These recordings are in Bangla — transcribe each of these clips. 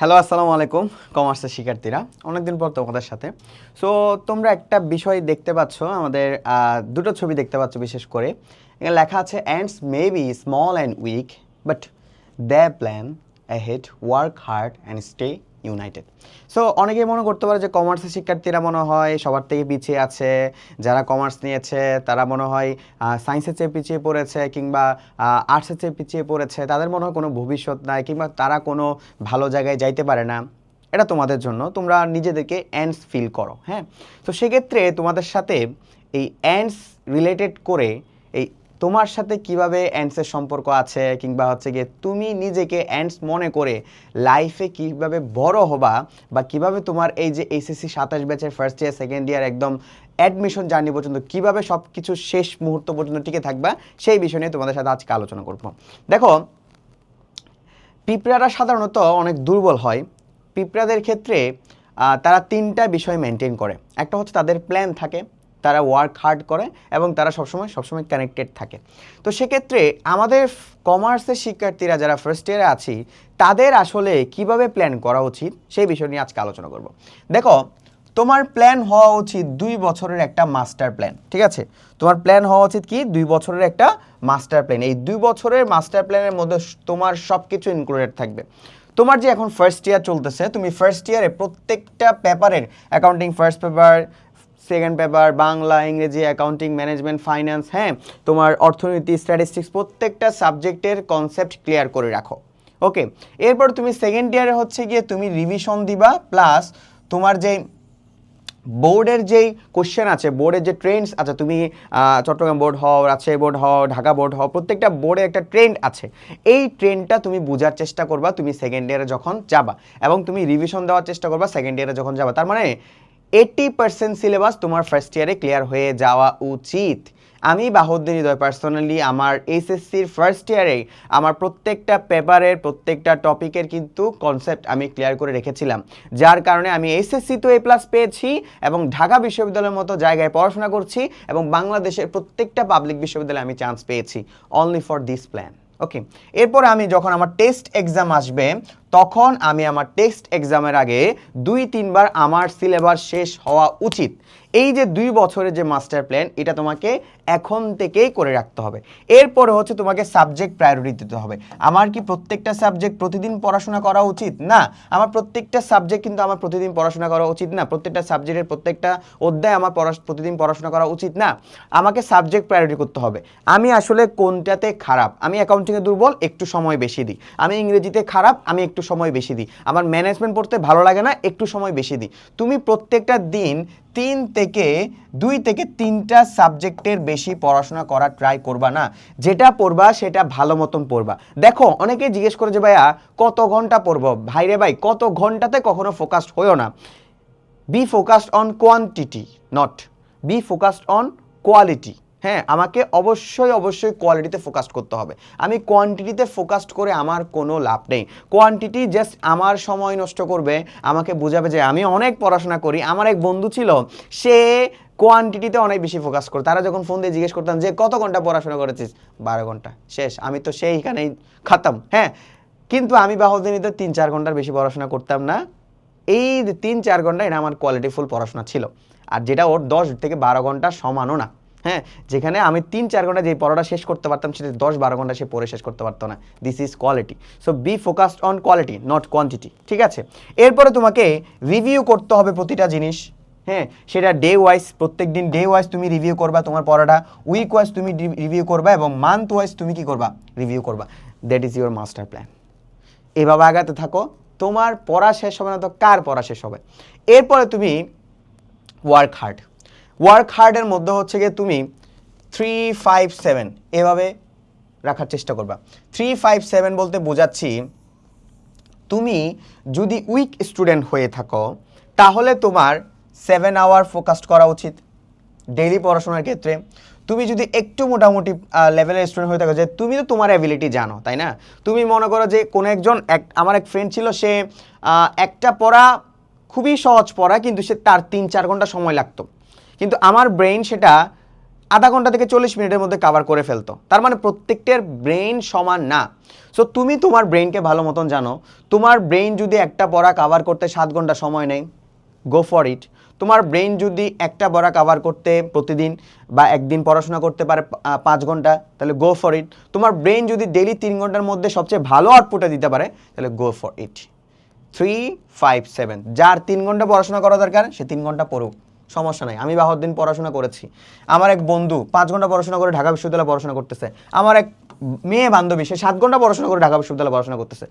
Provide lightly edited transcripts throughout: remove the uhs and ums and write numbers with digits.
হ্যালো, আসসালামু আলাইকুম কমার্সের শিক্ষার্থীরা। অনেকদিন পর তোমাদের সাথে। সো তোমরা একটা বিষয় দেখতে পাচ্ছ, আমাদের দুটো ছবি দেখতে পাচ্ছ। বিশেষ করে এখানে লেখা আছে ants may be small and weak but the plan ahead work hard and stay united. So অনেকেই মনে করতে পারে যে কমার্সের শিক্ষার্থীরা মনে হয় সবার থেকে পিছিয়ে আছে, যারা কমার্স নিয়েছে তারা মনে হয় সায়েন্সের চেয়ে পিছিয়ে পড়েছে কিংবা আর্টসের চেয়ে পিছিয়ে পড়েছে, তাদের মনে হয় কোনো ভবিষ্যৎ নাই কিংবা তারা কোনো ভালো জায়গায় যাইতে পারে না। এটা তোমাদের জন্য, তোমরা নিজেদেরকে অ্যান্ডস ফিল করো। হ্যাঁ, তো সেক্ষেত্রে তোমাদের সাথে এই অ্যান্ডস রিলেটেড করে এই তোমার সাথে কিভাবে অ্যান্ডসের সম্পর্ক আছে কিংবা হচ্ছে গিয়ে তুমি নিজেকে অ্যান্ডস মনে করে লাইফে কিভাবে বড় হবা বা কিভাবে তোমার এই যে এইচএসসি 27 ব্যাচের ফার্স্ট ইয়ার সেকেন্ড ইয়ার একদম অ্যাডমিশন জার্নি পর্যন্ত কিভাবে সব কিছু শেষ মুহূর্ত পর্যন্ত টিকে থাকবা, সেই বিষয় নিয়ে তোমাদের সাথে আজকে আলোচনা করব। দেখো, পিঁপড়ারা সাধারণত অনেক দুর্বল হয়। পিঁপড়াদের ক্ষেত্রে তারা তিনটা বিষয় মেনটেন করে। একটা হচ্ছে তাদের প্ল্যান থাকে, তারা ওয়ার্ক হার্ড করে এবং তারা সবসময় কানেক্টেড থাকে। তো সেক্ষেত্রে আমাদের কমার্সের শিক্ষার্থীরা যারা ফার্স্ট ইয়ারে আছি, তাদের আসলে কিভাবে প্ল্যান করা উচিত সেই বিষয় নিয়ে আজকে আলোচনা করব। দেখো, তোমার প্ল্যান হওয়া উচিত 2 বছরের একটা মাস্টার প্ল্যান। ঠিক আছে, তোমার প্ল্যান হওয়া উচিত কি 2 বছরের একটা মাস্টার প্ল্যান। এই 2 বছরের মাস্টার প্ল্যানের মধ্যে তোমার সব কিছু ইনক্লুডেড থাকবে। তোমার যে এখন ফার্স্ট ইয়ার চলতেছে, তুমি ফার্স্ট ইয়ারে প্রত্যেকটা পেপারের accounting first paper, second paper, Bangla, ইংরেজি, অ্যাকাউন্টিং, ম্যানেজমেন্ট, ফাইন্যান্স, হ্যাঁ, তোমার অর্থনীতি, স্ট্যাটিস্টিক্স, প্রত্যেকটা সাবজেক্টের কনসেপ্ট ক্লিয়ার করে রাখো। ওকে, এরপর তুমি সেকেন্ড ইয়ারে হচ্ছে গিয়ে তুমি রিভিশন দিবা, প্লাস তোমার যে বোর্ডের যেই কোশ্চেন আছে, বোর্ডের যে ট্রেন্ডস আছে, তুমি চট্টগ্রাম বোর্ড হও, রাজশাহী বোর্ড হও, ঢাকা বোর্ড হও, প্রত্যেকটা বোর্ডে একটা ট্রেন্ড আছে। এই ট্রেন্ডটা তুমি বোঝার চেষ্টা করবা তুমি সেকেন্ড ইয়ারে যখন যাবা, এবং তুমি রিভিশন দেওয়ার চেষ্টা করবা সেকেন্ড ইয়ারে যখন যাবা। তার মানে 80% সিলেবাস তোমার ফার্স্ট ইয়ারে ক্লিয়ার হয়ে যাওয়া উচিত। আমি বাহুদ্দিন হৃদয় পার্সোনালি আমার এইচএসসির ফার্স্ট ইয়ারে আমার প্রত্যেকটা পেপারের প্রত্যেকটা টপিকের কিন্তু কনসেপ্ট আমি ক্লিয়ার করে রেখেছিলাম, যার কারণে আমি এইচএসসি তো A+ পেয়েছি এবং ঢাকা বিশ্ববিদ্যালয়ের মতো জায়গায় পড়াশোনা করছি এবং বাংলাদেশের প্রত্যেকটা পাবলিক বিশ্ববিদ্যালয়ে আমি চান্স পেয়েছি অনলি ফর দিস প্ল্যান। ওকে, এরপর আমি যখন আমার টেস্ট এক্সাম আসবে, তখন আমি আমার টেস্ট এক্সামের আগে 2-3 বার আমার সিলেবাস শেষ হওয়া উচিত। এই যে 2 বছরের যে মাস্টার প্ল্যান, এটা তোমাকে এখন থেকেই করে রাখতে হবে। এরপরে হচ্ছে তোমাকে সাবজেক্ট প্রায়োরিটি দিতে হবে। আমার কি প্রত্যেকটা সাবজেক্ট প্রতিদিন পড়াশোনা করা উচিত? না, আমার প্রত্যেকটা সাবজেক্ট কিন্তু আমার প্রতিদিন পড়াশোনা করা উচিত না। প্রত্যেকটা সাবজেক্টের প্রত্যেকটা অধ্যায় আমার প্রতিদিন পড়াশোনা করা উচিত না। আমাকে সাবজেক্ট প্রায়োরিটি করতে হবে। আমি আসলে কোনটাতে খারাপ? আমি অ্যাকাউন্টিংয়ে দুর্বল, একটু সময় বেশি দিই। আমি ইংরেজিতে খারাপ, আমি একটু সময় বেশি দিই। আমার ম্যানেজমেন্ট পড়তে ভালো লাগে না, একটু সময় বেশি দিই। তুমি প্রত্যেকটা দিন 2 থেকে 3টা সাবজেক্টের বেশি পড়াশোনা করা ট্রাই করবা না। যেটা পড়বা সেটা ভালো মতন পড়বা। দেখো, অনেকে জিজ্ঞেস করে যে ভাইয়া কত ঘন্টা পড়বো? ভাইরে ভাই, কত ঘন্টাতে কখনো ফোকাসড হইও না। B focused on quantity, not be focused on quality. হ্যাঁ, আমাকে অবশ্যই কোয়ালিটিতে ফোকাসড করতে হবে। আমি কোয়ান্টিটিতে ফোকাসড করে আমার কোনো লাভ নেই। কোয়ান্টিটি জাস্ট আমার সময় নষ্ট করবে, আমাকে বোঝাবে যে আমি অনেক পড়াশোনা করি। আমার এক বন্ধু ছিল, সে কোয়ান্টিটিতে অনেক বেশি ফোকাস করে। তারা যখন ফোন দিয়ে জিজ্ঞেস করতাম যে কত ঘন্টা পড়াশোনা করেছিস, 12 ঘন্টা, শেষ। আমি তো সেইখানেই খাতাম। হ্যাঁ, কিন্তু আমি বাহুদিনীতে 3-4 ঘন্টার বেশি পড়াশোনা করতাম না। এই 3-4 ঘন্টা এটা আমার কোয়ালিটিফুল পড়াশোনা ছিল, আর যেটা ওর 10 থেকে 12 ঘন্টা সমানও না। হ্যাঁ, যেখানে আমি 3-4 ঘন্টা যে পড়াটা শেষ করতে পারতাম, সেটা 10-12 ঘন্টা সে পড়ে শেষ করতে পারতো না। This is quality. So B focused on quality, not quantity. ঠিক আছে, এরপরে তোমাকে রিভিউ করতে হবে প্রতিটা জিনিস। হ্যাঁ, সেটা ডে ওয়াইজ, প্রত্যেক দিন ডে ওয়াইজ তুমি রিভিউ করবা তোমার পড়াটা, উইক ওয়াইজ তুমি রিভিউ করবা এবং মান্থ ওয়াইজ তুমি কি করবা? রিভিউ করবা। That is your master plan. এভাবে আগাতে থাকো, তোমার পড়া শেষ হবে না তো কার পড়া শেষ হবে? এরপরে তুমি ওয়ার্ক হার্ডের মধ্যে হচ্ছে গিয়ে তুমি 3-5-7 এভাবে রাখার চেষ্টা করবা। 3-5-7 বলতে বোঝাচ্ছি, তুমি যদি উইক স্টুডেন্ট হয়ে থাকো, তাহলে তোমার 7 আওয়ার ফোকাসড করা উচিত ডেইলি পড়াশোনার ক্ষেত্রে। তুমি যদি একটু মোটামুটি লেভেলের স্টুডেন্ট হয়ে থাকো, যে তুমি তো তোমার অ্যাবিলিটি জানো, তাই না? তুমি মনে করো যে কোনো আমার এক ফ্রেন্ড ছিল, সে একটা পড়া খুবই সহজ পড়া, কিন্তু সে তার 3-4 ঘন্টা সময় লাগতো, কিন্তু আমার ব্রেইন সেটা আধা ঘন্টা থেকে 40 মিনিটের মধ্যে কভার করে ফেলতো। তার মানে প্রত্যেকটার ব্রেন সমান না। সো তুমি তোমার ব্রেনকে ভালো মতন জানো। তোমার ব্রেন যদি একটা পড়া কভার করতে 7 ঘন্টা সময় নেয়, গো ফর ইট। তোমার ব্রেন যদি একটা পড়া কভার করতে প্রতিদিন বা একদিন পড়াশোনা করতে পারে 5 ঘন্টা, তাহলে গো ফর ইট। তোমার ব্রেন যদি ডেইলি 3 ঘন্টার মধ্যে সবচেয়ে ভালো আউটপুটটা দিতে পারে, তাহলে গো ফর ইট। 3, 5, 7, যার 3 ঘন্টা পড়াশোনা করা দরকার সে 3 ঘন্টা পড়ুক, সমস্যা নাই। আমি বাহাউদ্দিন পড়াশোনা করেছি, আমার এক বন্ধু 5 ঘন্টা পড়াশোনা করে ঢাকা বিশ্ববিদ্যালয়ে পড়াশোনা করতেছে। আমার এক মেয়ে বান্ধবী সে 7 ঘন্টা পড়াশোনা করে ঢাকা বিশ্ববিদ্যালয়ে পড়াশোনা করতেছে।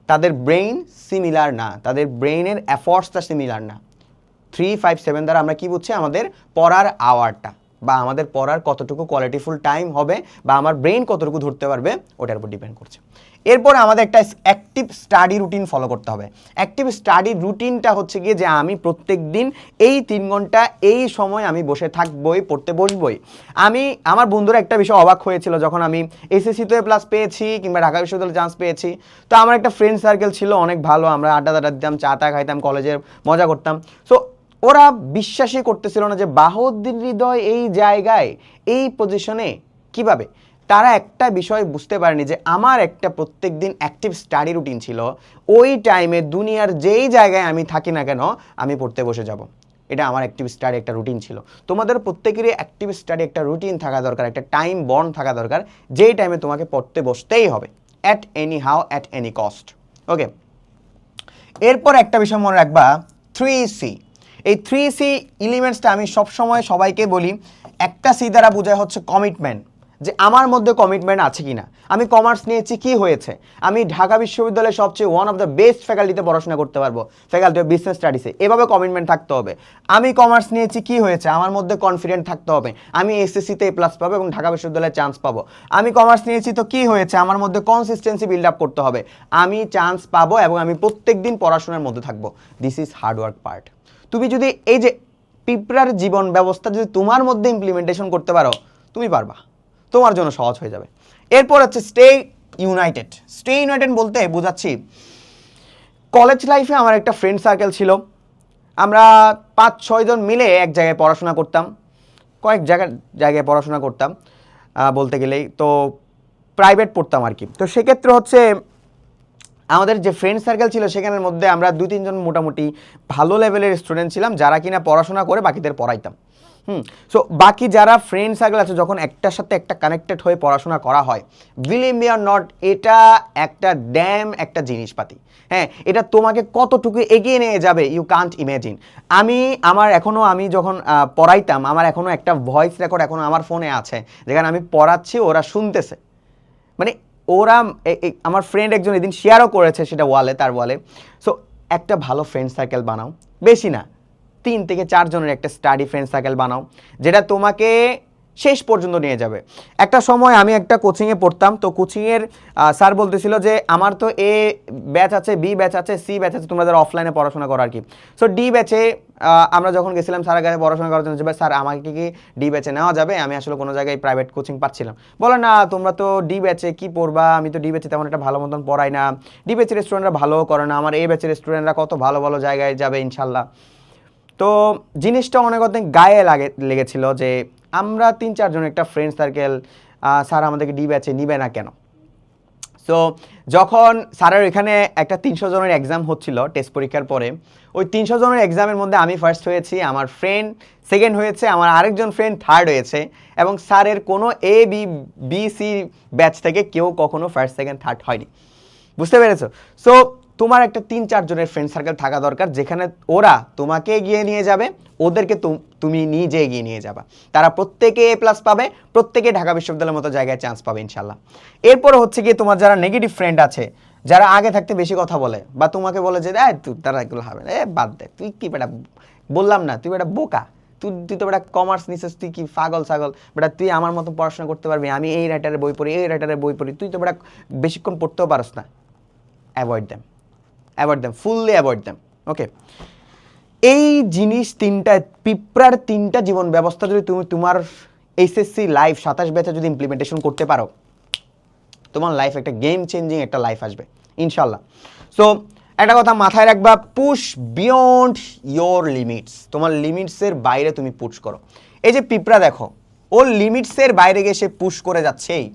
তাদের ব্রেইন সিমিলার না, তাদের ব্রেইনের এফোর্টসটা সিমিলার না। 3, 5, 7 দ্বারা আমরা কি বুঝছি? আমাদের পড়ার আওয়ারটা বা আমাদের পড়ার কতটুকু কোয়ালিটিফুল টাইম হবে বা আমার ব্রেন কতটুকু ধরতে পারবে ওটার উপর ডিপেন্ড করছে। এরপরে আমাদের একটা অ্যাক্টিভ স্টাডি রুটিন ফলো করতে হবে। অ্যাক্টিভ স্টাডি রুটিনটা হচ্ছে গিয়ে যে আমি প্রত্যেক দিন এই 3 ঘন্টা এই সময় আমি বসে থাকবই, পড়তে বসবই। আমার বন্ধুরা একটা বিষয় অবাক হয়েছিল যখন আমি এসএসসিতে প্লাস পেয়েছি কিংবা ঢাকা বিশ্ববিদ্যালয়ে চান্স পেয়েছি। তো আমার একটা ফ্রেন্ড সার্কেল ছিল অনেক ভালো, আমরা আড্ডা দিতাম, চা টা খাইতাম, কলেজে মজা করতাম। সো ওরা বিশ্বাসই করতেছিল না যে বাহাউদ্দিন হৃদয় এই জায়গায়, এই পজিশনে কিভাবে। তারা একটা বিষয় বুঝতে পারেনি যে আমার একটা প্রত্যেক দিন অ্যাক্টিভ স্টাডি রুটিন ছিল। ওই টাইমে দুনিয়ার যেই জায়গায় আমি থাকি না কেন আমি পড়তে বসে যাব। এটা আমার অ্যাক্টিভ স্টাডি একটা রুটিন ছিল। তোমাদের প্রত্যেকেরই অ্যাক্টিভ স্টাডি একটা রুটিন থাকা দরকার, একটা টাইম বন্ড থাকা দরকার, যেই টাইমে তোমাকে পড়তে বসতেই হবে, at any how, at any cost. Okay, এরপর একটা বিষয় মনে রাখবা, 3C। এই 3C এলিমেন্টসটা আমি সবসময় সবাইকে বলি। একটা সি দ্বারা বোঝায় হচ্ছে কমিটমেন্ট, যে আমার মধ্যে কমিটমেন্ট আছে কি না। আমি কমার্স নিয়েছি, কি হয়েছে? আমি ঢাকা বিশ্ববিদ্যালয়ের সবচেয়ে ওয়ান অফ দ্য বেস্ট ফ্যাকাল্টিতে পড়াশোনা করতে পারবো, ফ্যাকাল্টি অফ বিজনেস স্টাডিসে। এভাবে কমিটমেন্ট থাকতে হবে। আমি কমার্স নিয়েছি, কি হয়েছে? আমার মধ্যে কনফিডেন্ট থাকতে হবে, আমি এসএসসিতে এ প্লাস পাবো এবং ঢাকা বিশ্ববিদ্যালয়ে চান্স পাবো। আমি কমার্স নিয়েছি, তো কি হয়েছে? আমার মধ্যে কনসিস্টেন্সি বিল্ড আপ করতে হবে, আমি চান্স পাবো এবং আমি প্রত্যেক দিন পড়াশোনার মধ্যে থাকবো। This is hard work part. তুমি যদি এই যে পিঁপড়ার জীবন ব্যবস্থা যদি তোমার মধ্যে ইমপ্লিমেন্টেশন করতে পারো, তুমি পারবা, তোমার জন্য সহজ হয়ে যাবে। এরপর হচ্ছে স্টে ইউনাইটেড। স্টে ইউনাইটেড বলতে বোঝাচ্ছি, কলেজ লাইফে আমার একটা ফ্রেন্ড সার্কেল ছিল। আমরা 5-6 জন মিলে এক জায়গায় পড়াশোনা করতাম, কয়েক জায়গায় পড়াশোনা করতাম বলতে গেলেই তো প্রাইভেট পড়তাম আর কি। তো সেক্ষেত্রে হচ্ছে আমাদের যে ফ্রেন্ড সার্কেল ছিল সেখানের মধ্যে আমরা 2-3 জন মোটামুটি ভালো লেভেলের স্টুডেন্ট ছিলাম, যারা কিনা পড়াশোনা করে বাকিদের পড়াইতাম। সো বাকি যারা ফ্রেন্ড সার্কেল আছে, যখন একটার সাথে একটা কানেক্টেড হয়ে পড়াশোনা করা হয়, বিলিভ মি অর নট, এটা একটা ড্যাম একটা জিনিসপাতি। হ্যাঁ, এটা তোমাকে কতটুকু এগিয়ে নিয়ে যাবে ইউ কান্ট ইমেজিন। আমি যখন পড়াইতাম, আমার এখনও একটা ভয়েস রেকর্ড এখনও আমার ফোনে আছে, যেখানে আমি পড়াচ্ছি, ওরা শুনতেছে। মানে ওরা আমার ফ্রেন্ড একজন এদিন শেয়ারও করেছে সেটা তার ওয়ালে। সো একটা ভালো ফ্রেন্ড সার্কেল বানাও, বেশি না 3 থেকে 4 জনের একটা স্টাডি ফ্রেন্ড সার্কেল বানাও, যেটা তোমাকে শেষ পর্যন্ত নিয়ে যাবে। একটা সময় আমি একটা কোচিংয়ে পড়তাম, তো কোচিংয়ের স্যার বলতেছিল যে আমার তো এ ব্যাচ আছে, বি ব্যাচ আছে, সি ব্যাচ আছে, তোমরা যারা অফলাইনে পড়াশোনা করো আর কি। সো ডি ব্যাচে আমরা যখন গেছিলাম স্যারের কাছে পড়াশোনা করার জন্য, যে স্যার আমাকে কি ডি ব্যাচে নেওয়া যাবে? আমি আসলে কোনো জায়গায় প্রাইভেট কোচিং পাচ্ছিলাম। বলে না, তোমরা তো ডি ব্যাচে কি পড়বা, আমি তো ডি ব্যাচে তেমন একটা ভালো মতন পড়াই না, ডি ব্যাচের স্টুডেন্টরা ভালো করে না, আমার এ ব্যাচের স্টুডেন্টরা কত ভালো ভালো জায়গায় যাবে ইনশাল্লাহ। তো জিনিসটা অনেক গায়ে লেগেছিল যে আমরা 3-4 জন একটা ফ্রেন্ড সার্কেল, স্যার আমাদেরকে ডি ব্যাচে নিবে না কেন? সো যখন স্যারের এখানে একটা 300 জনের এক্সাম হচ্ছিল টেস্ট পরীক্ষার পরে, ওই 300 জনের এক্সামের মধ্যে আমি ফার্স্ট হয়েছি, আমার ফ্রেন্ড সেকেন্ড হয়েছে, আমার আরেকজন ফ্রেন্ড থার্ড হয়েছে, এবং স্যারের কোনো বি সি ব্যাচ থেকে কেউ কখনো ফার্স্ট সেকেন্ড থার্ড হয়নি। বুঝতে পেরেছো? সো তোমার একটা 3-4 জনের ফ্রেন্ড সার্কেল থাকা দরকার, যেখানে ওরা তোমাকে এগিয়ে নিয়ে যাবে, ওদেরকে তুমি নিজে এগিয়ে নিয়ে যাবা। তারা প্রত্যেকে এ প্লাস পাবে, প্রত্যেকে ঢাকা বিশ্ববিদ্যালয়ের মতো জায়গায় চান্স পাবে ইনশাল্লাহ। এরপরে হচ্ছে গিয়ে তোমার যারা নেগেটিভ ফ্রেন্ড আছে, যারা আগে থাকতে বেশি কথা বলে বা তোমাকে বলে যে তুই তারা এগুলো হবে না, বাদ দে, তুই কি বেটা, বললাম না তুই বেটা বোকা, তুই তো বেটা কমার্স নিছিস, তুই কি পাগল ছাগল বেটা, তুই আমার মতো পড়াশোনা করতে পারবি? আমি এই রাইটারের বই পড়ি, এই রাইটারের বই পড়ি, তুই তো বেটা বেশিক্ষণ পড়তেও পারস না। Avoid them, fully avoid them. Okay, এই জিনিস তিনটা, পিঁপড়ার 3টা জীবন ব্যবস্থা যদি তুমি তোমার এইচএসসি লাইফ 27 ব্যাচে যদি ইমপ্লিমেন্টেশন করতে পারো, তোমার লাইফ একটা গেম চেঞ্জিং একটা লাইফ আসবে ইনশাল্লাহ। সো একটা কথা মাথায় রাখবা, পুশ বিয়ন্ড ইয়োর লিমিটস। তোমার লিমিটসের বাইরে তুমি পুশ করো। এই যে পিঁপড়া দেখো, ওর লিমিটসের বাইরে গিয়ে সে পুশ করে যাচ্ছেই,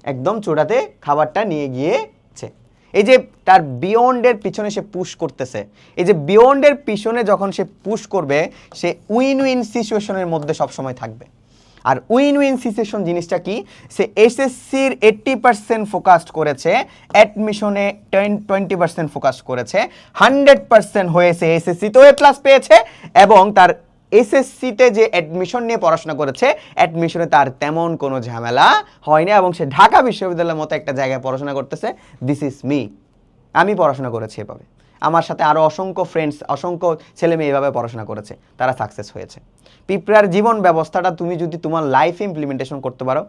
একদম চূড়াতে খাবারটা নিয়ে গিয়েছে। এই যে তার বিয়ন্ডের পিছনে সে পুশ করতেছে, এই যে বিয়ন্ডের পিছনে যখন সে পুশ করবে, সে উইন উইন সিচুয়েশনের মধ্যে সবসময় থাকবে। আর উইন উইন সিচুয়েশন জিনিসটা কি, সে এসএসসির 80% ফোকাসড করেছে, অ্যাডমিশনে 20% ফোকাস করেছে, 100% হয়েছে, এসএসসিতেও এ প্লাস পেয়েছে, এবং তার এসএসসিতে যে অ্যাডমিশন নিয়ে পড়াশোনা করেছে, অ্যাডমিশনে তার তেমন কোনো ঝামেলা হয়নি, এবং সে ঢাকা বিশ্ববিদ্যালয়ের মতো একটা জায়গায় পড়াশোনা করতেছে। দিস ইজ মি, আমি পড়াশোনা করেছি এভাবে, আমার সাথে আরও অসংখ্য ফ্রেন্ডস, অসংখ্য ছেলে মেয়ে এভাবে পড়াশোনা করেছে, তারা সাকসেস হয়েছে। পিঁপড়ার জীবন ব্যবস্থাটা তুমি যদি তোমার লাইফে ইমপ্লিমেন্টেশন করতে পারো,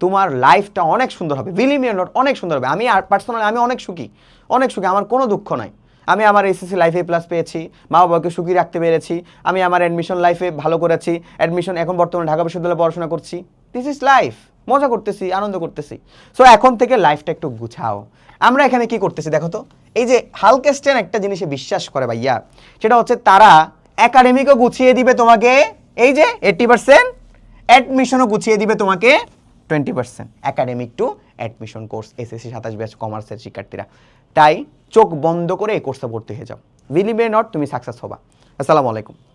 তোমার লাইফটা অনেক সুন্দর হবে, বিলিভ মি অর নট, অনেক সুন্দর হবে। আমি পার্সোনালি আমি অনেক সুখী, অনেক সুখী, আমার কোনো দুঃখ নাই। আমি আমার এসএসসি লাইফে প্লাস পেয়েছি, মা বাবাকে সুখী রাখতে পেরেছি, আমি আমার অ্যাডমিশন লাইফে ভালো করেছি, অ্যাডমিশন এখন বর্তমানে ঢাকা বিশ্ববিদ্যালয়ে পড়াশোনা করছি। দিস ইজ লাইফ, মজা করতেছি, আনন্দ করতেছি। সো এখন থেকে লাইফটা একটু গুছাও। আমরা এখানে কি করতেছি দেখো তো, এই যে হালকেস্টেন একটা জিনিসে বিশ্বাস করে ভাইয়া, সেটা হচ্ছে তারা একাডেমিকও গুছিয়ে দিবে তোমাকে, এই যে 80%, অ্যাডমিশনও গুছিয়ে দিবে তোমাকে 20%, academic two admission course, SSC 27 batch কমার্সের শিক্ষার্থীরা। তাই চোখ বন্ধ করে এই কোর্সে ভর্তি হয়ে যাও, বিলিভ মি অর নট, তুমি সাকসেস হবা। আসসালামু আলাইকুম।